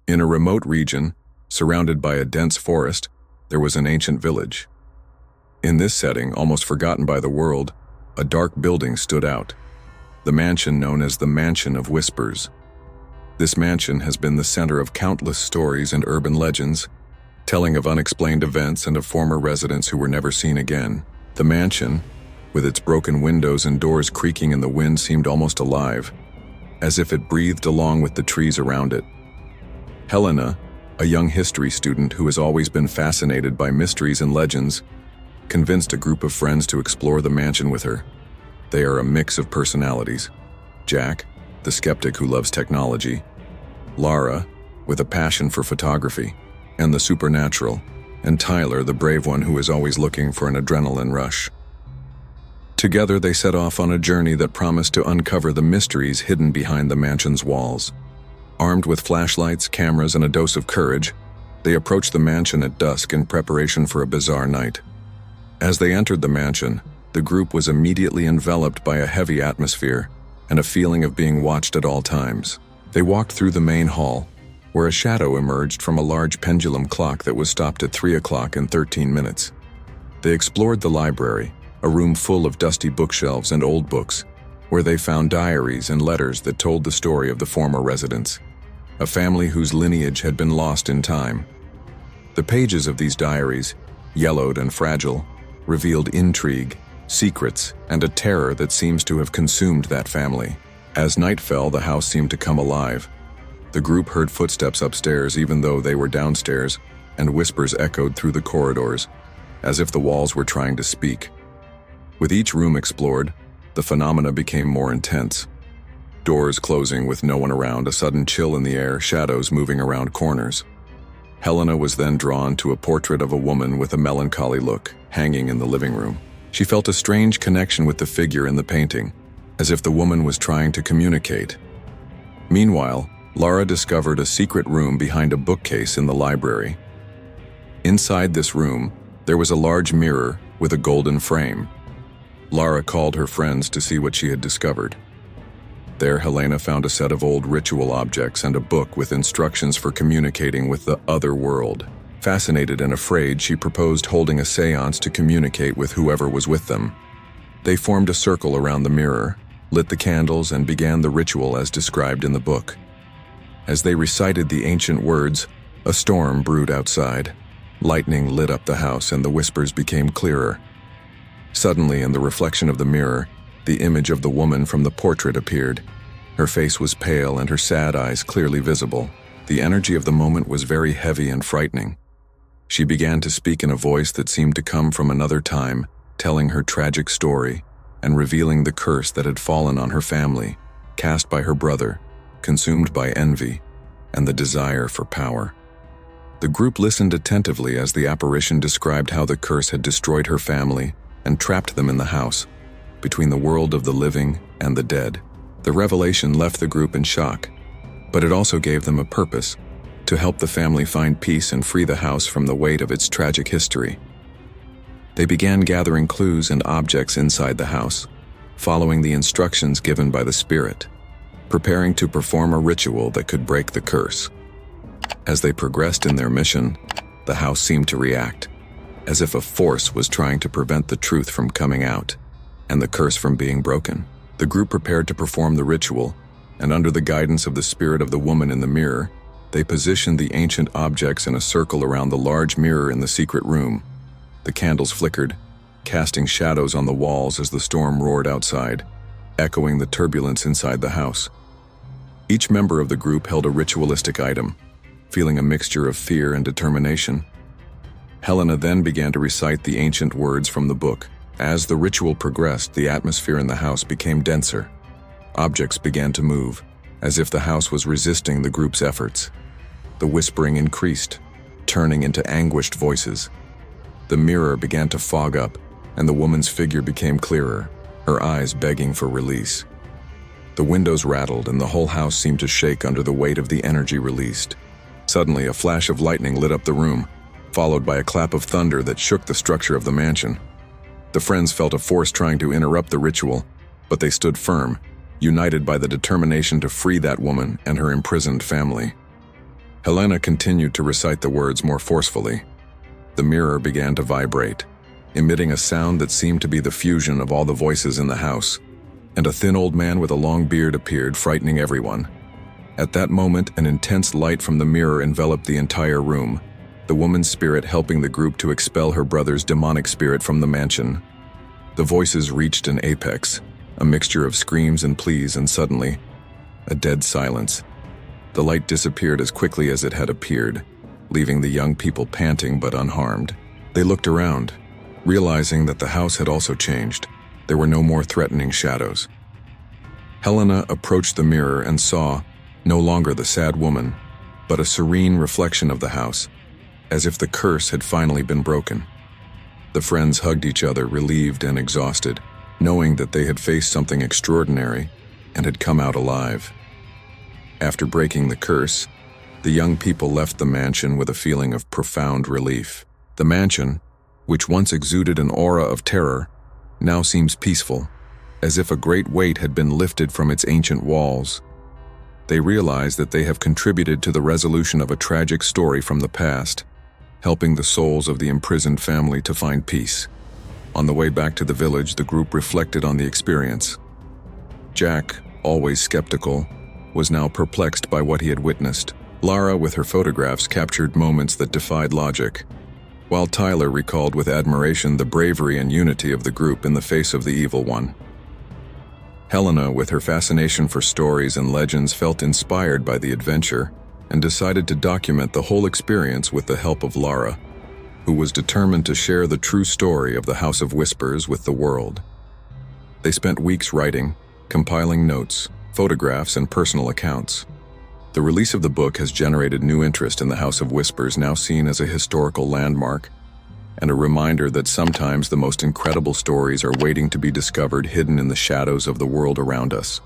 In a remote region, surrounded by a dense forest, there was an ancient village. In this setting, almost forgotten by the world, a dark building stood out. The mansion known as the Mansion of Whispers. This mansion has been the center of countless stories and urban legends, telling of unexplained events and of former residents who were never seen again. The mansion, with its broken windows and doors creaking in the wind, seemed almost alive, as if it breathed along with the trees around it. Helena, a young history student who has always been fascinated by mysteries and legends, convinced a group of friends to explore the mansion with her. They are a mix of personalities: Jack, the skeptic who loves technology; Lara, with a passion for photography and the supernatural; and Tyler, the brave one who is always looking for an adrenaline rush. Together they set off on a journey that promised to uncover the mysteries hidden behind the mansion's walls. Armed with flashlights, cameras, and a dose of courage, they approached the mansion at dusk in preparation for a bizarre night. As they entered the mansion, the group was immediately enveloped by a heavy atmosphere and a feeling of being watched at all times. They walked through the main hall, where a shadow emerged from a large pendulum clock that was stopped at 3 o'clock and 13 minutes. They explored the library, a room full of dusty bookshelves and old books, where they found diaries and letters that told the story of the former residents, a family whose lineage had been lost in time. The pages of these diaries, yellowed and fragile, revealed intrigue, secrets, and a terror that seems to have consumed that family. As night fell, the house seemed to come alive. The group heard footsteps upstairs even though they were downstairs, and whispers echoed through the corridors, as if the walls were trying to speak. With each room explored, the phenomena became more intense. Doors closing with no one around, a sudden chill in the air, shadows moving around corners. Helena was then drawn to a portrait of a woman with a melancholy look, hanging in the living room. She felt a strange connection with the figure in the painting, as if the woman was trying to communicate. Meanwhile, Lara discovered a secret room behind a bookcase in the library. Inside this room, there was a large mirror with a golden frame. Lara called her friends to see what she had discovered. There, Helena found a set of old ritual objects and a book with instructions for communicating with the other world. Fascinated and afraid, she proposed holding a seance to communicate with whoever was with them. They formed a circle around the mirror, lit the candles, and began the ritual as described in the book. As they recited the ancient words, a storm brewed outside. Lightning lit up the house and the whispers became clearer. Suddenly, in the reflection of the mirror, the image of the woman from the portrait appeared. Her face was pale and her sad eyes clearly visible. The energy of the moment was very heavy and frightening. She began to speak in a voice that seemed to come from another time, telling her tragic story and revealing the curse that had fallen on her family, cast by her brother, consumed by envy and the desire for power. The group listened attentively as the apparition described how the curse had destroyed her family and trapped them in the house, between the world of the living and the dead. The revelation left the group in shock, but it also gave them a purpose: to help the family find peace and free the house from the weight of its tragic history. They began gathering clues and objects inside the house, following the instructions given by the spirit, preparing to perform a ritual that could break the curse. As they progressed in their mission, the house seemed to react, as if a force was trying to prevent the truth from coming out and the curse from being broken. The group prepared to perform the ritual, and under the guidance of the spirit of the woman in the mirror, they positioned the ancient objects in a circle around the large mirror in the secret room. The candles flickered, casting shadows on the walls as the storm roared outside, echoing the turbulence inside the house. Each member of the group held a ritualistic item, feeling a mixture of fear and determination. Helena then began to recite the ancient words from the book. As the ritual progressed, the atmosphere in the house became denser. Objects began to move, as if the house was resisting the group's efforts. The whispering increased, turning into anguished voices. The mirror began to fog up, and the woman's figure became clearer, her eyes begging for release. The windows rattled, and the whole house seemed to shake under the weight of the energy released. Suddenly, a flash of lightning lit up the room, followed by a clap of thunder that shook the structure of the mansion. The friends felt a force trying to interrupt the ritual, but they stood firm, united by the determination to free that woman and her imprisoned family. Helena continued to recite the words more forcefully. The mirror began to vibrate, emitting a sound that seemed to be the fusion of all the voices in the house, and a thin old man with a long beard appeared, frightening everyone. At that moment, an intense light from the mirror enveloped the entire room, the woman's spirit helping the group to expel her brother's demonic spirit from the mansion. The voices reached an apex, a mixture of screams and pleas, and suddenly, a dead silence. The light disappeared as quickly as it had appeared, leaving the young people panting but unharmed. They looked around, realizing that the house had also changed. There were no more threatening shadows. Helena approached the mirror and saw, no longer the sad woman, but a serene reflection of the house, as if the curse had finally been broken. The friends hugged each other, relieved and exhausted, knowing that they had faced something extraordinary and had come out alive. After breaking the curse, the young people left the mansion with a feeling of profound relief. The mansion, which once exuded an aura of terror, now seems peaceful, as if a great weight had been lifted from its ancient walls. They realize that they have contributed to the resolution of a tragic story from the past, helping the souls of the imprisoned family to find peace. On the way back to the village, the group reflected on the experience. Jack, always skeptical, was now perplexed by what he had witnessed. Lara, with her photographs, captured moments that defied logic, while Tyler recalled with admiration the bravery and unity of the group in the face of the evil one. Helena, with her fascination for stories and legends, felt inspired by the adventure and decided to document the whole experience with the help of Lara, who was determined to share the true story of the House of Whispers with the world. They spent weeks writing, compiling notes, photographs, and personal accounts. The release of the book has generated new interest in the House of Whispers, now seen as a historical landmark and a reminder that sometimes the most incredible stories are waiting to be discovered, hidden in the shadows of the world around us.